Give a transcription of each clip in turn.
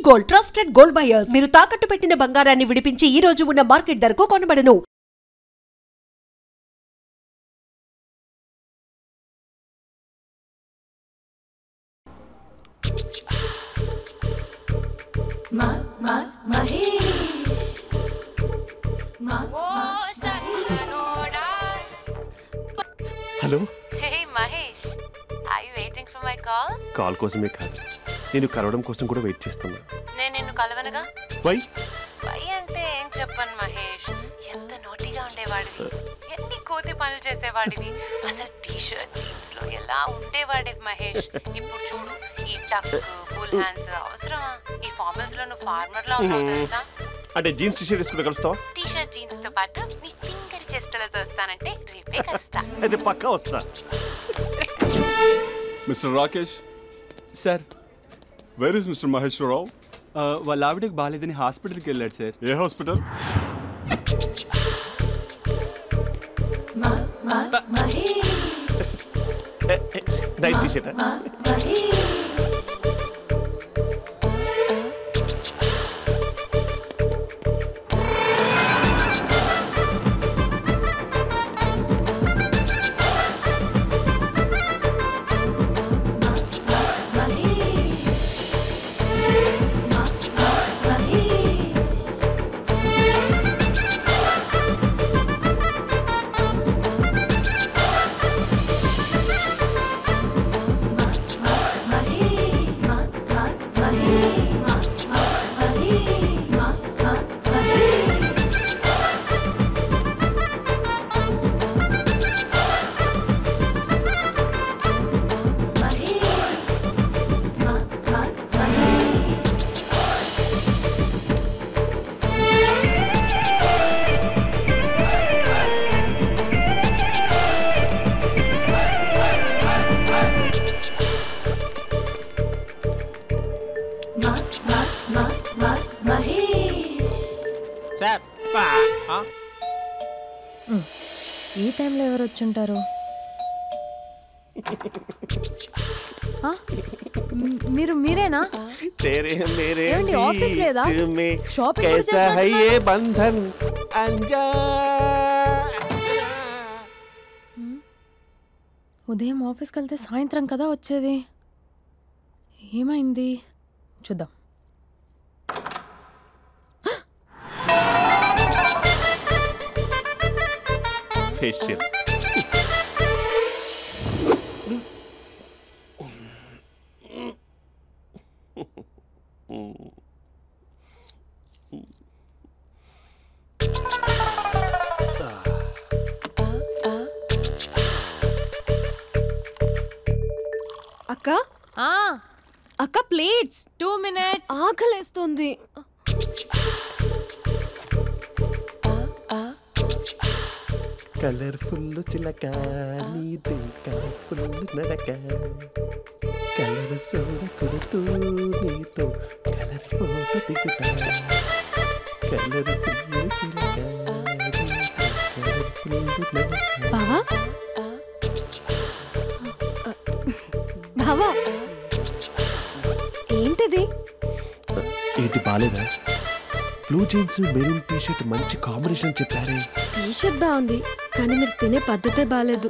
Gold, trusted gold buyers. మీరు తాకట్టు పెట్టిన బంగారాన్ని విడిపించి ఈ రోజు ఉన్న మార్కెట్ ధరకు కొనబడను. Hello. Hey Mahesh, are you waiting for my call? Call కోసమే కాదు, నేను కలవడం కోసం కూడా వెయిట్ చేస్తున్నా. నేను నిన్ను కలవనుగా. వై అంటే ఏం చెప్పను మహేష్, ఎంత నోటిగా ఉండేవాడివి, ఎన్ని కోతి పనులు చేసేవాడివి, అసలు టీషర్ట్ జీన్స్ లో ఎలా ఉండేవాడివి మహేష్. ఇప్పుడు చూడు, ఈ టక్, ఫుల్ హ్యాండ్స్ అవసరమా? ఈ ఫార్మల్స్ లో నువ్వు ఫార్మర్ లా ఉన్నావు తెలుసా? అంటే జీన్స్ టీషర్ట్ వేసుకుని కలుస్తావా? టీషర్ట్ జీన్స్ తో పాటు నీ ఫింగర్ చెస్టలతో వస్తానంటే రేపే కలుస్తా. అయితే పక్కా వస్తా. Mister Rakesh sir, where is mister Maheswararao? వాళ్ళ ఆవిడకి బాగాలేదని హాస్పిటల్కి వెళ్ళాడు సార్. ఏ హాస్పిటల్? Night tshirt. ఈ టైంలో ఎవరు వచ్చుంటారు? మీరేనా? ఏమండి, ఆఫీస్ లేదా? షాపింగ్ కూడా చేస్తున్నారు? ఉదయం ఆఫీస్కి వెళ్తే సాయంత్రం కదా వచ్చేది. ఏమైంది చూద్దాం. ఫేషియల్. అక్క అక్క ప్లేట్స్ 2 minutes. ఆకలేస్తుంది. కలర్ఫుల్ చిలక నీది కలర్ఫుల్ నడక, కలర్ సోడ కొడుతూ నీతో కలర్ ఫోటో దిగుతా, కలర్ఫుల్ చిలక. బావా బావా, ఏంటిది? ఏంటి బాలేదా? బ్లూ జీన్స్ మెరూన్ టీషర్ట్ మంచి కాంబినేషన్ చెప్పారే. టీషర్ట్ బాగుంది కానీ మీరు తినే పద్ధతే బాలేదు.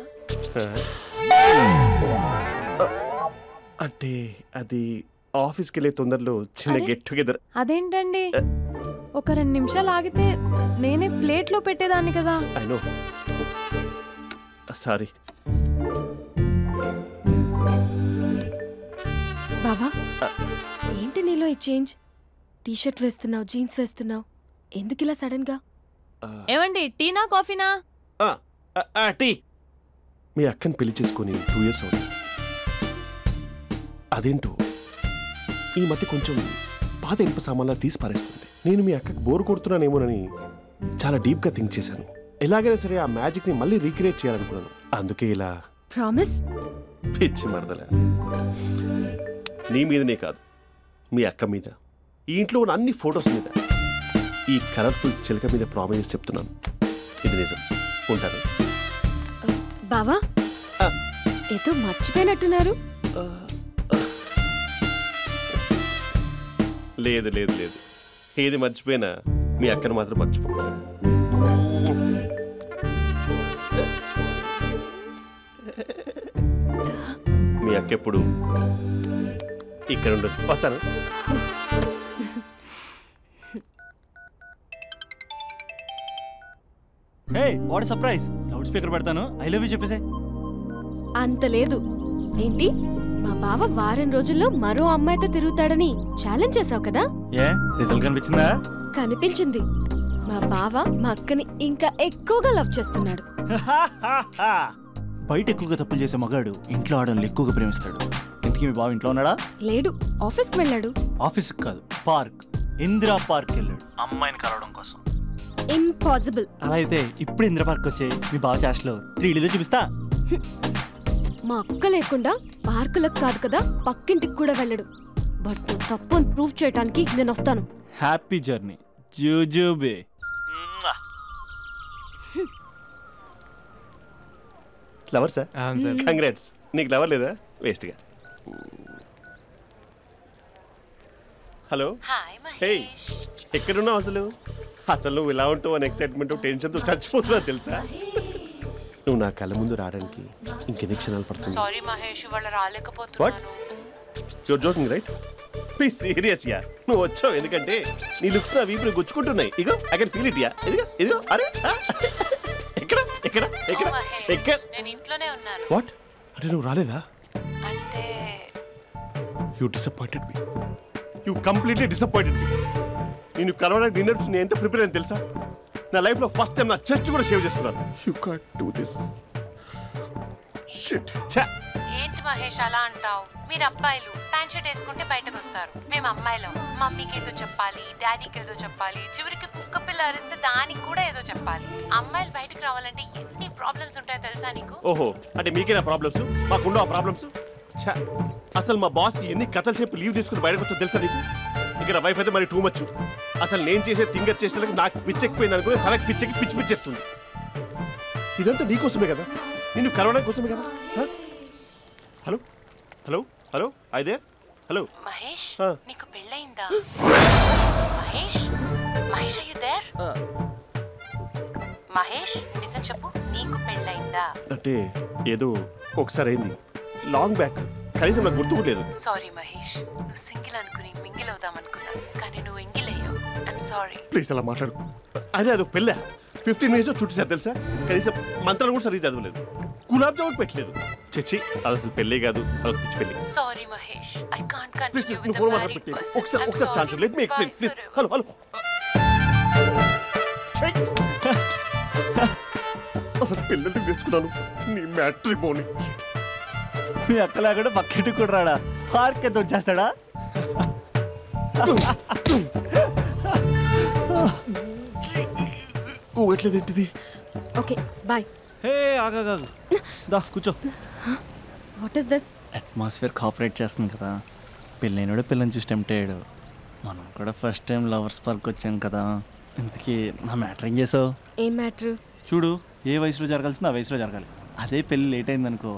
అంటే అది ఆఫీస్కి వెళ్ళే తొందరలో చిన్న గెట్ టుగెదర్. అదేంటండి, ఒక 2 నిమిషాలు ఆగితే నేనే ప్లేట్లో పెట్టేదాన్ని కదా. I know, sorry. బావా, ఏంటి నీలో ఈ చేంజ్? టీషర్ట్ వేస్తున్నావు, జీన్స్ వేస్తున్నావు, ఎందుకు ఇలా సడన్ గా? ఏమండి, టీనా కాఫీనా? టీ. మీ అక్కని పెళ్లి చేసుకుని 2 years అవుతుంది. అదేంటో ఈ మధ్య కొంచెం పాత ఇనుప సామాన్లా తీసి పారేస్తుంది. నేను మీ అక్కకి బోర్ కొడుతున్నానేమోనని చాలా డీప్గా థింక్ చేశాను. ఎలాగైనా సరే ఆ మ్యాజిక్ని మళ్ళీ రీక్రియేట్ చేయాలనుకున్నాను. అందుకే ఇలా. ప్రామిస్? పిచ్చి మరదల, నీ మీదనే కాదు, మీ అక్క మీద, ఈ ఇంట్లో ఉన్న అన్ని ఫొటోస్ మీద, ఈ కలర్ఫుల్ చిలక మీద ప్రామిస్ చెప్తున్నాను. ఇది నిజం. ఉంటాను. బావా, ఏదో మర్చిపోయినట్టున్నారు. లేదు లేదు లేదు, ఏది మర్చిపోయినా మీ అక్కను మాత్రం మర్చిపో. మీ అక్క ఎప్పుడు ఇక్కడ ఉండదు. వస్తాను. Hey what surprise, loud speaker పెడతాను, ఐ లవ్ యూ చెప్పేసే. అంత లేదు. ఏంటి, మా బావ వారం రోజుల్లో మరో అమ్మాయితో తిరుగుతాడని ఛాలెంజ్ చేసావు కదా? ఏ రిజల్ట్ కనిపించిందా? కనిపించింది. మా బావ మా అక్కని ఇంకా ఎక్కువగా లవ్ చేస్తున్నాడు. బయట ఎక్కువగా తప్పులు చేసే మగాడు ఇంట్లో ఆడవాళ్ళు ఎక్కువగా ప్రేమిస్తాడు. ఇంతకీ మీ బావ ఇంట్లో ఉన్నాడా? లేడు, ఆఫీస్కి వెళ్ళాడు. ఆఫీస్కి కాదు, పార్క్, ఇందిరా పార్క్ వెళ్ళాడు అమ్మాయిని కలవడం కోసం. ఇంపాసిబుల్. అలా అయితే ఇప్పుడు ఇందిరా పార్క్ వచ్చే మీ బావ చాష్లో 3Dలో చూపిస్తా. మా అక్క లేకుండా పార్కులకు కాదు కదా పక్కింటికి కూడా వెళ్ళడు. బట్ నువ్వు తప్పు అని ప్రూవ్ చేయడానికి నేను వస్తాను. హ్యాపీ జర్నీ జూజూబే. Lover sir? కంగ్రాట్స్. నీకు లవర్ లేదా? వేస్ట్గా. హలో. Hi hey, Mahesh. ఎక్కడున్నావు అసలు? అసలు నువ్వు ఇలా ఉంటావు అని ఎక్సైట్మెంట్ టెన్షన్తో చచ్చిపోతున్నా తెలుసా? నువ్వు నా కళ్ళ ముందు రావడానికి ఇంకెన్ని క్షణాలు పడుతుంది? సారీ మహేష్, ఇవాళ రాలేకపోతున్నాను. You're joking right? Please serious yeah. నువ్వు వచ్చావు ఎందుకంటే నీ లుక్స్ నా వీపుని గుచ్చుకుంటున్నాయి. ఇగో I can feel it yeah. ఇదిగో ఇదిగో. అరే ఎక్కడ ఎక్కడ ఎక్కడ ఎక్కడ? నేను ఇంట్లోనే ఉన్నాను. వాట్ అంటే నువ్వు రాలేదా? అంటే you disappointed me. You completely disappointed me. నేను కరోనా డిన్నర్స్ నేను ఎంత ప్రిపేర్ అని తెలుసా? నా లైఫ్లో ఫస్ట్ టైం నా చెస్ట్ కూడా షేవ్ చేసుకున్నాను. You can't do this. Shit. ఏంటి మహేష్ అలా అంటావు? మీరు అబ్బాయిలు ప్యాంట్ షర్ట్ వేసుకుంటే బయటకు వస్తారు. మేము అమ్మాయిలం మమ్మీకి ఏదో చెప్పాలి, డాడీకి ఏదో చెప్పాలి, చివరికి కుక్క పిల్ల అరిస్తే దానికి కూడా ఏదో చెప్పాలి. అమ్మాయిలు బయటకు రావాలంటే ఎన్ని ప్రాబ్లమ్స్ ఉంటాయో తెలుసా నీకు? ఓహో, అంటే మీకేనా ప్రాబ్లమ్స్? మాకుండా ఆ ప్రాబ్లమ్స్? అసలు మా బాస్కి ఎన్ని కథలు చెప్పి లీవ్ తీసుకుని బయటకు వచ్చా తెలుసా నీకు? ఇక్కడ వైఫ్ అయితే మరి టూ మచ్. అసలు నేను చేసే థింగర్ చేసేందుకు నాకు పిచ్చెక్కిపోయింది అనుకుని తనకి పిచ్చెక్కి పిచ్చి పిచ్చేస్తుంది. ఇదంతా నీకోసమే కదా, నిన్ను కరోనా కోసమే కదా. హలో హలో హలో అయితే హలో మహేష్, నీకు పెళ్ళయిందా? Mahesh Mahesh are you there? Mahesh నిజం చెప్పు, నీకు పెళ్ళయిందా? అంటే ఏదో ఒకసారి అయింది, లాంగ్ బ్యాక్, కనీసం నాకు గుర్తులేదు. సారీ మహేష్, నువ్వు సింగిల్ అనుకుని మింగిల్ అవుదాం అనుకున్నా, కానీ నువ్వు ఎంగిల్ అయ్యావు. I'm sorry. ప్లీజ్ అలా మాట్లాడు. అదే అదొక పెళ్ళ 15 minutes చుట్టేసారు తెలుసా? కనీసం మంత్రాలు కూడా సరిగ్గా చదవలేదు, గులాబ్ జామున్ పెట్టలేదు. చచ్చి, అది అసలు పెళ్ళే కాదు, అదొక పిచ్చి పెళ్ళి. Sorry Mahesh, I can't please continue with నువ్వు ద ఫోన్ మ్యారీడ్ మాట్లాడి పర్సన్. ఒకసారి chance let me explain please. Hello hello. అసలు పిల్లల్ని తీసుకున్నాను నీ మ్యాట్రిమోని. మీ అక్కలా కూడా పక్కింటి కూడా రాడా? పార్క్ ఎంత వచ్చేస్తాడా? ఎట్లేదేంటిది? Okay bye. హే ఆగా దా కూర్చో. What is this? Atmosphere cooperate చేస్తుంది కదా. పెళ్ళైనడు పిల్లని చూసి టెంప్ట్ అయ్యాడు. మనం కూడా ఫస్ట్ టైం లవర్స్ పార్క్ వచ్చాం కదా. ఇంతకీ నా మ్యాటర్ ఏం చేసావు? ఏం మ్యాటర్? చూడు, ఏ వయసులో జరగాల్సిందో ఆ వయసులో జరగాలి. అదే పెళ్ళి లేట్ అయిందనుకో,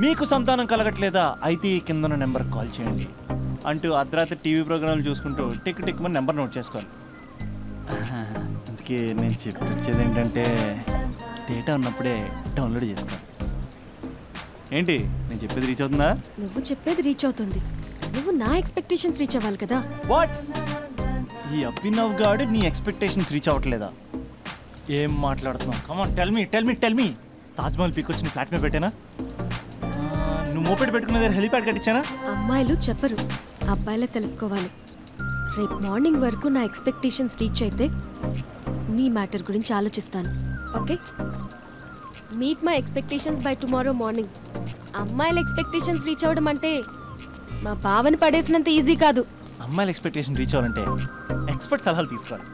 మీకు సంతానం కలగట్లేదా అయితే ఈ కింద నెంబర్కి కాల్ చేయండి అంటూ అర్ధరాత్రి టీవీ ప్రోగ్రాంలు చూసుకుంటూ టిక్ టిక్ మన నెంబర్ నోట్ చేసుకోవాలి. అందుకే నేను చెప్పొచ్చేది ఏంటంటే డేటా ఉన్నప్పుడే డౌన్లోడ్ చేసుకోవాలి. ఏంటి నేను చెప్పేది రీచ్ అవుతుందా? నువ్వు చెప్పేది రీచ్ అవుతుంది, నువ్వు నా ఎక్స్పెక్టేషన్స్ రీచ్ అవ్వాలి కదా. వాట్? ఈ అభినవ్ గాడు నీ ఎక్స్పెక్టేషన్స్ రీచ్ అవ్వట్లేదా? ఏం మాట్లాడుతున్నావు? Come on tell me. Taj Mahal peak వచ్చి నీ ఫ్లాట్ మీద పెట్టానా? నువ్వు మోపెట్ పెట్టుకున్న దగ్గర హెలిప్యాడ్ కట్టించానా? అమ్మాయిలు చెప్పరు, అబ్బాయిలే తెలుసుకోవాలి. రేపు మార్నింగ్ వరకు నా ఎక్స్పెక్టేషన్స్ రీచ్ అయితే నీ మ్యాటర్ గురించి ఆలోచిస్తాను. Okay, meet my expectations by tomorrow morning. అమ్మాయిల ఎక్స్పెక్టేషన్స్ రీచ్ అవ్వడం అంటే మా బావని పడేసినంత ఈజీ కాదు. అమ్మాయిల ఎక్స్పెక్టేషన్ రీచ్ అవ్వాలంటే ఎక్స్పర్ట్ సలహాలు తీసుకోవాలి.